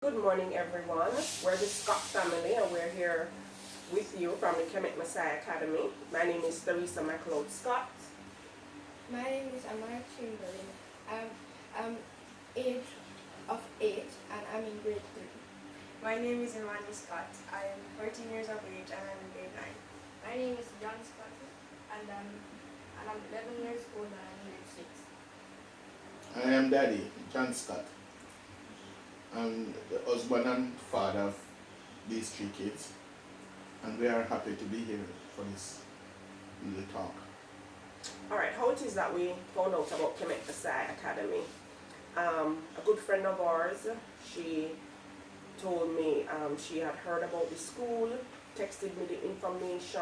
Good morning, everyone. We're the Scott family, and we're here with you from the Kemet Maasai Academy. My name is Theresa McLeod Scott. My name is Amara Chamberlain. I'm age of 8 and I'm in grade 3. My name is Imani Scott. I am 14 years of age and I'm in grade 9. My name is John Scott and I'm 11 years old and I'm in grade 6. I am Daddy, John Scott. I'm the husband and father of these 3 kids, and we are happy to be here for this little talk. All right, how it is that we found out about Kemet Maasai Academy? A good friend of ours, she told me she had heard about the school, texted me the information.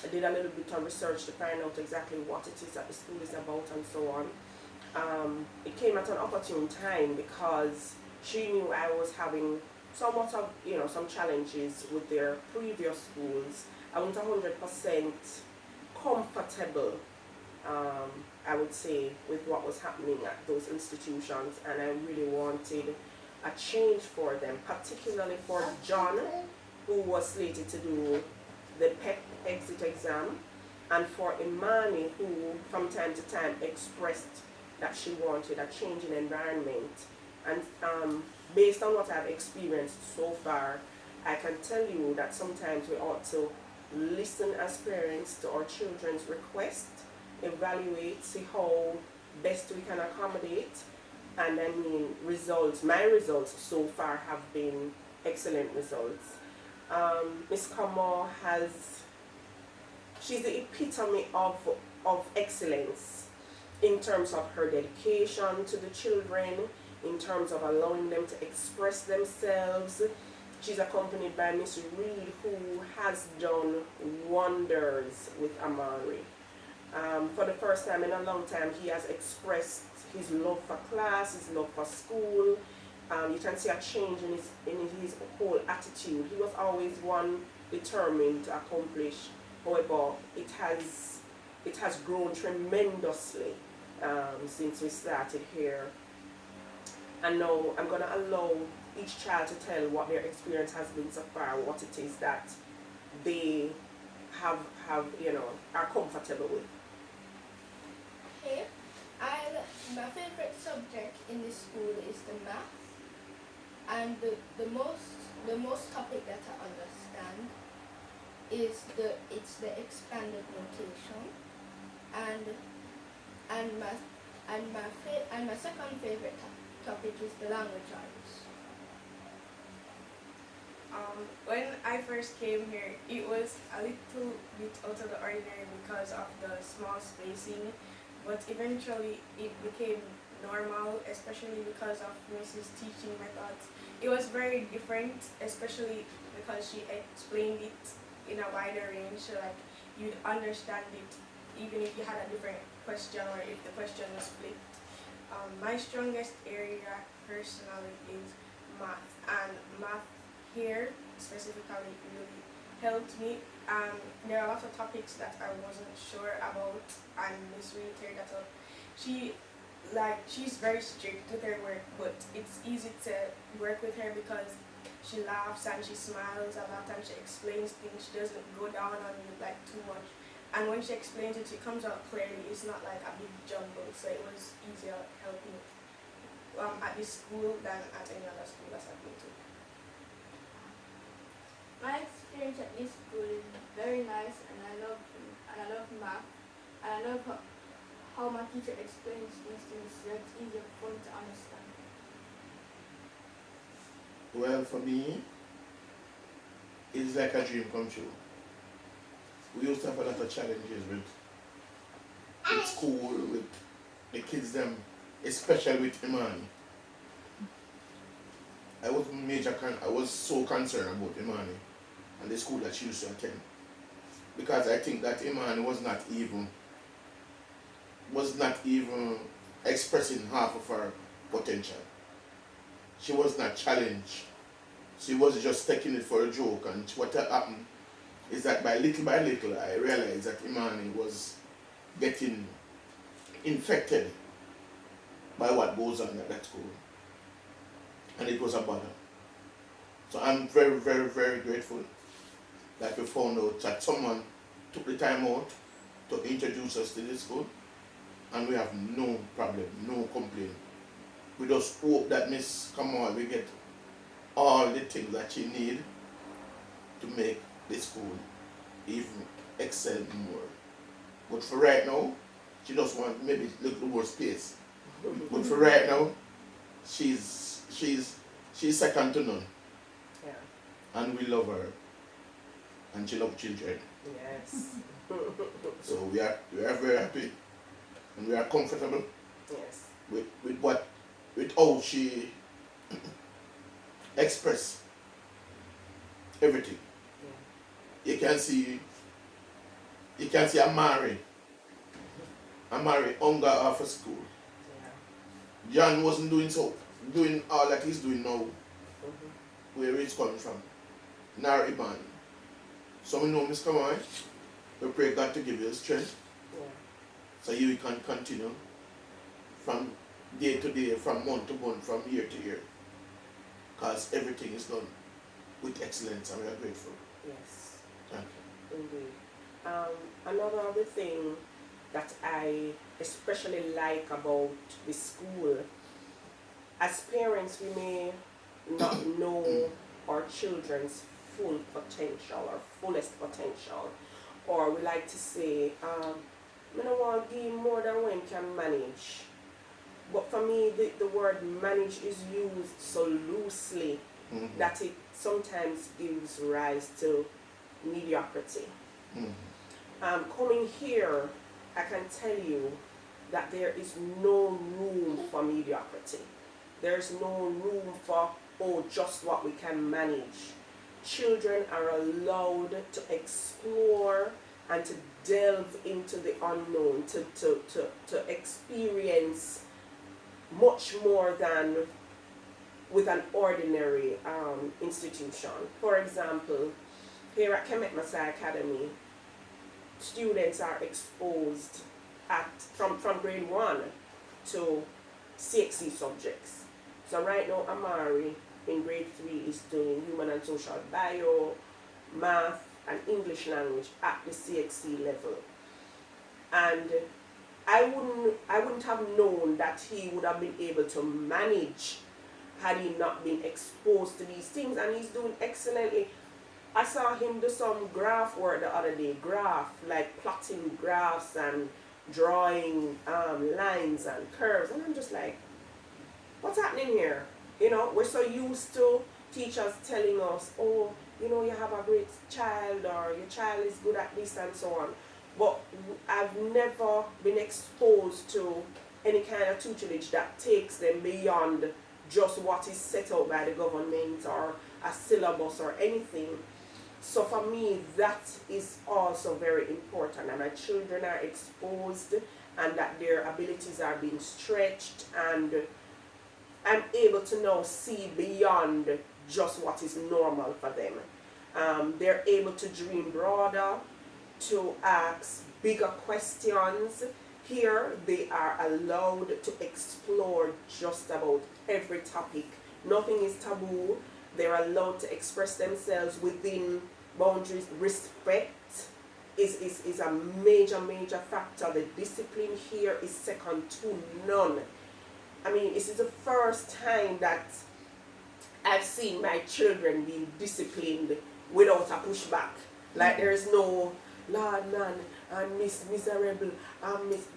I did a little bit of research to find out exactly what it is that the school is about and so on. It came at an opportune time because she knew I was having somewhat of, some challenges with their previous schools. I wasn't 100% comfortable, I would say, with what was happening at those institutions, and I really wanted a change for them, particularly for John, who was slated to do the PEP exit exam, and for Imani, who from time to time expressed that she wanted a change in environment. And based on what I've experienced so far, I can tell you that sometimes we ought to listen as parents to our children's request, evaluate, see how best we can accommodate, and I mean my results so far have been excellent results. Miss Kamau she's the epitome of excellence in terms of her dedication to the children, in terms of allowing them to express themselves. She's accompanied by Miss Reed, who has done wonders with Amari. For the first time in a long time, he has expressed his love for class, his love for school. You can see a change in his whole attitude. He was always one determined to accomplish. However, it has grown tremendously since we started here. And now I'm going to allow each child to tell what their experience has been so far, what it is that they have are comfortable with. Okay, my favorite subject in this school is the math, and the most topic that I understand is the expanded notation, and my second favorite topic is the language arts. When I first came here, it was a little bit out of the ordinary because of the small spacing, but eventually it became normal, especially because of Mrs. teaching methods. It was very different, especially because she explained it in a wider range, so like you'd understand it even if you had a different question or if the question was flipped. My strongest area personally is math, and math here specifically really helped me. There are a lot of topics that I wasn't sure about, and Miss Reed cleared that up. She's very strict with her work, but it's easy to work with her because she laughs and she smiles a lot and she explains things. She doesn't go down on you like too much. And when she explains it, it comes out clearly. It's not like a big jumble, so it was easier helping at this school than at any other school that I've been to. My experience at this school is very nice, and I love math, and I love how my teacher explains these things so it's easier for me to understand. Well, for me, it's like a dream come true. We used to have a lot of challenges with school, with the kids them, especially with Imani. I was so concerned about Imani and the school that she used to attend, because I think that Imani was not even expressing half of her potential. She was not challenged. She was just taking it for a joke, and what happened is that by little, I realized that Imani was getting infected by what goes on at that school. And it was a bother. So I'm very, very, very grateful that we found out that someone took the time out to introduce us to this school, and we have no problem, no complaint. We just hope that Miss Kamau will get all the things that she needs to make this school even excel more. But for right now, she just wants maybe a little more space. But for right now, she's second to none. Yeah. And we love her. And she loves children. Yes. So we are very happy and we are comfortable Yes. with how she express everything. Yeah. You can see Amari hunger after school. Yeah. John wasn't doing all that he's doing now, Mm-hmm. where he's coming from. Nariban. So we know, Miss Kamau, we pray God to give you strength Yeah. so you can continue from day to day, from month to month, from year to year. Because everything is done with excellence and we are grateful. Yes. Thank you. Indeed. Another other thing that I especially like about the school, as parents, we may not know our children's full potential or fullest potential, or we like to say, I don't want to give more than one can manage. But for me, the word manage is used so loosely that it sometimes gives rise to mediocrity. Coming here, I can tell you that there is no room for mediocrity. There's no room for, oh, just what we can manage. Children are allowed to explore and to delve into the unknown, to experience much more than with an ordinary institution. For example, here at Kemet Maasai Academy, students are exposed from grade 1 to CSEC subjects. So right now, Amari in grade 3 is doing human and social bio, math, and English language at the CSEC level. And I wouldn't have known that he would have been able to manage had he not been exposed to these things, and he's doing excellently. I saw him do some graph work the other day, like plotting graphs and drawing lines and curves, and I'm just like, what's happening here? You know, we're so used to teachers telling us, oh, you know, you have a great child, or your child is good at this and so on. But I've never been exposed to any kind of tutelage that takes them beyond just what is set out by the government or a syllabus or anything. So for me, that is also very important, and my children are exposed and that their abilities are being stretched, and I'm able to now see beyond just what is normal for them. They're able to dream broader, to ask bigger questions. Here they are allowed to explore just about every topic. Nothing is taboo. They're allowed to express themselves within boundaries. Respect is a major factor. The discipline here is second to none. I mean, this is the first time that I've seen my children being disciplined without a pushback. Like there is no Lord man and Miss Miserable and Miss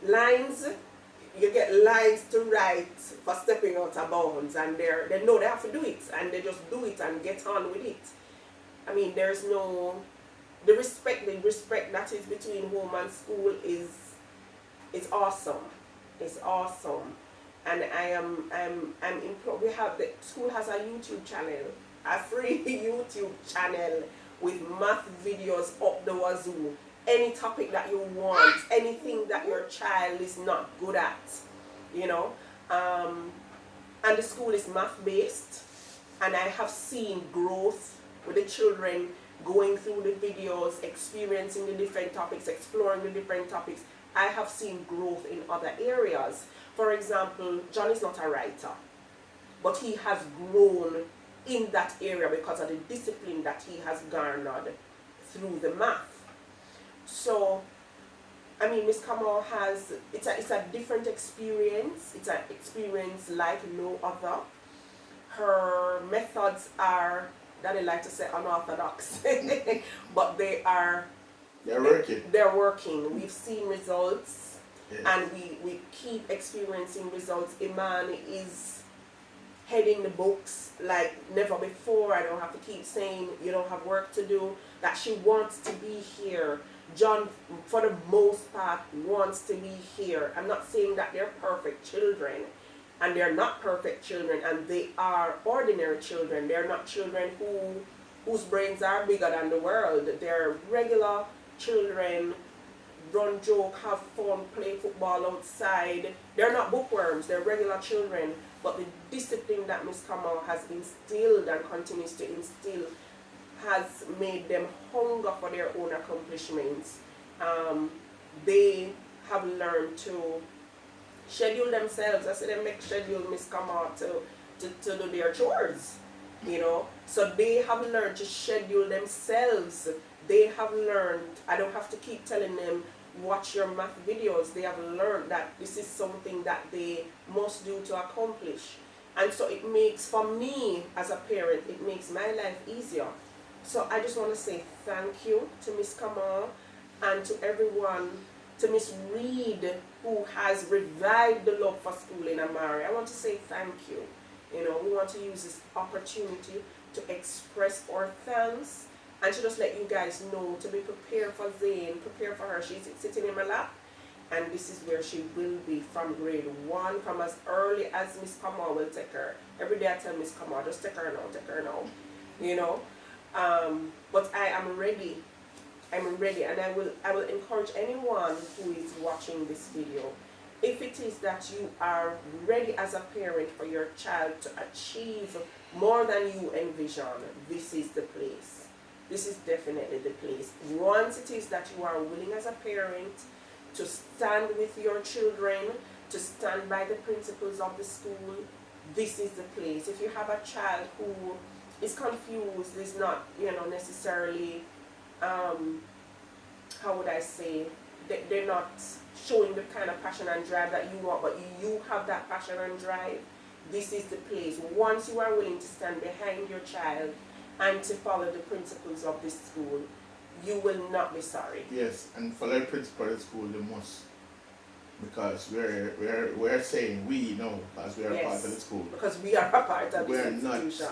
lines. You get lines to write for stepping out of bounds, and they know they have to do it, and they just do it and get on with it. I mean, there's no the respect that is between home and school is awesome. It's awesome. And we have the school has a YouTube channel, a free YouTube channel with math videos up the wazoo. Any topic that you want, anything that your child is not good at, you know. And the school is math based, and I have seen growth with the children going through the videos, experiencing the different topics, exploring the different topics. I have seen growth in other areas. For example, John is not a writer, but he has grown in that area because of the discipline that he has garnered through the math. So, I mean, Miss Kamau has, it's a different experience. It's an experience like no other. Her methods are, that I like to say, unorthodox, but they're working. They're working. We've seen results, Yes. and we keep experiencing results. Iman is heading the books like never before. I don't have to keep saying you don't have work to do, that she wants to be here. John, for the most part, wants to be here. I'm not saying that they're perfect children, and they're not perfect children, and they are ordinary children. They're not children whose brains are bigger than the world. They're regular children, run, joke, have fun, play football outside. They're not bookworms, they're regular children. But the discipline that Miss Kamau has instilled and continues to instill has made them hunger for their own accomplishments. They have learned to schedule themselves. I say they make schedule Miss Kamau to do their chores, you know. So they have learned to schedule themselves. They have learned, I don't have to keep telling them, watch your math videos. They have learned that this is something that they must do to accomplish. And so it makes, for me as a parent, it makes my life easier. So I just want to say thank you to Miss Kamau and to everyone, to Miss Reed, who has revived the love for school in Amari. I want to say thank you. You know, we want to use this opportunity to express our thanks and to just let you guys know to be prepared for Zane, prepare for her. She's sitting in my lap, and this is where she will be from grade 1, from as early as Miss Kamau will take her. Every day I tell Miss Kamau, just take her now, you know. But I am ready. I'm ready, and I will encourage anyone who is watching this video, if it is that you are ready as a parent for your child to achieve more than you envision, this is the place. This is definitely the place. Once it is that you are willing as a parent to stand with your children, to stand by the principles of the school, this is the place. If you have a child who is confused, is not, you know, necessarily, how would I say, they're not showing the kind of passion and drive that you want, but you have that passion and drive, this is the place. Once you are willing to stand behind your child and to follow the principles of this school, you will not be sorry. Yes, and follow the principle of the school, they must. Because we're saying we know, because we are Yes, part of the school. Because we are a part of this institution.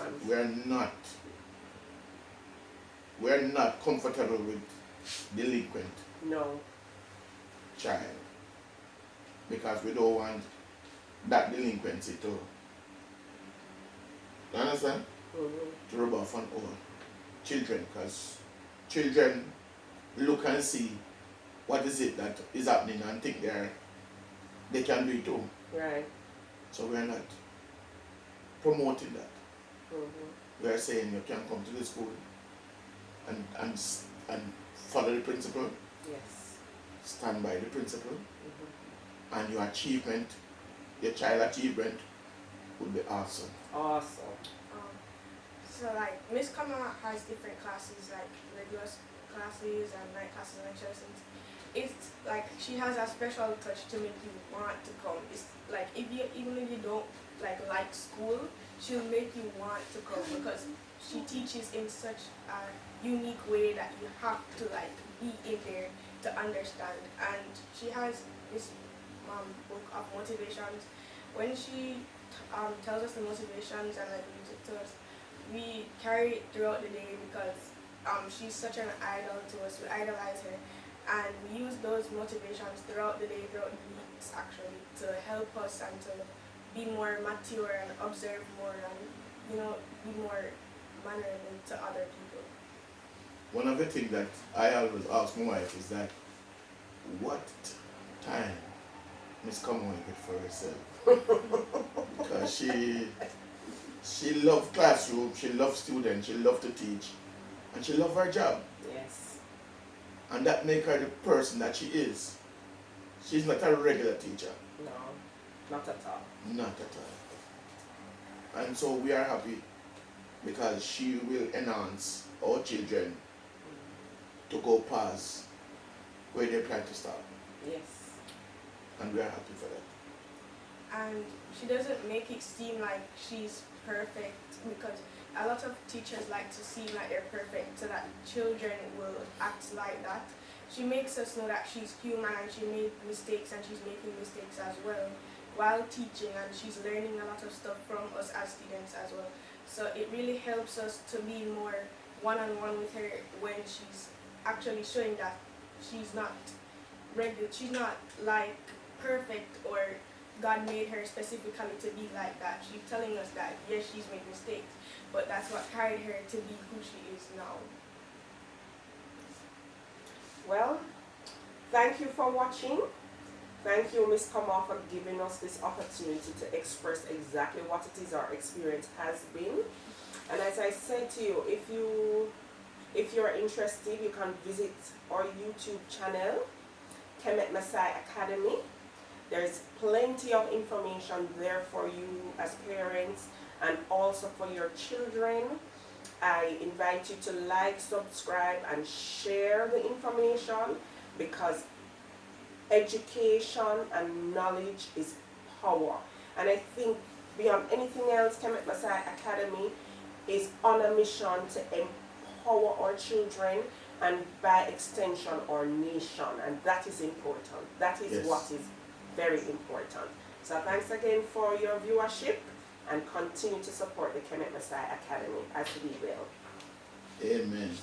We're not comfortable with delinquent No. child. Because we don't want that delinquency to, you understand? To rub off on our children, because children look and see what is it that is happening and think they can do it too. Right. So we are not promoting that. We are saying you can come to the school and follow the principle, Yes. stand by the principle, and your achievement, your child achievement would be awesome. Awesome. So like Miss Kamau has different classes, like regular classes and night classes and lecture lessons. It's like she has a special touch to make you want to come. It's like even if you don't like school, she'll make you want to come because she teaches in such a unique way that you have to like be in there to understand. And she has this book of motivations. When she tells us the motivations and like reads it to us, we carry it throughout the day because she's such an idol to us. We idolize her, and we use those motivations throughout the day, throughout the weeks actually, to help us and to be more mature and observe more and, you know, be more mannerable to other people. One of the things that I always ask my wife is that, what time Miss Kamau get for herself? Because she loves classroom, she loves students, she loves to teach, and she loves her job. Yes. And that makes her the person that she is. She's not a regular teacher. No, not at all. Not at all. And so we are happy because she will enhance our children to go past where they plan to start. Yes. And we are happy for that. And she doesn't make it seem like she's perfect, because a lot of teachers like to seem like they're perfect so that children will act like that. She makes us know that she's human and she made mistakes and she's making mistakes as well while teaching, and she's learning a lot of stuff from us as students as well. So it really helps us to be more one-on-one with her when she's actually showing that she's not regular, she's not like perfect or God made her specifically to be like that. She's telling us that yes, she's made mistakes, but that's what carried her to be who she is now. Well, thank you for watching. Thank you, Ms. Kamau, for giving us this opportunity to express exactly what it is our experience has been. And as I said to you, if you're interested, you can visit our YouTube channel, Kemet Maasai Academy. There's plenty of information there for you as parents and also for your children. I invite you to like, subscribe, and share the information, because education and knowledge is power. And I think beyond anything else, Kemet Maasai Academy is on a mission to empower our children and by extension our nation, and that is important. That is Yes. what is very important. So thanks again for your viewership, and continue to support the Kemet Maasai Academy as we will. Amen.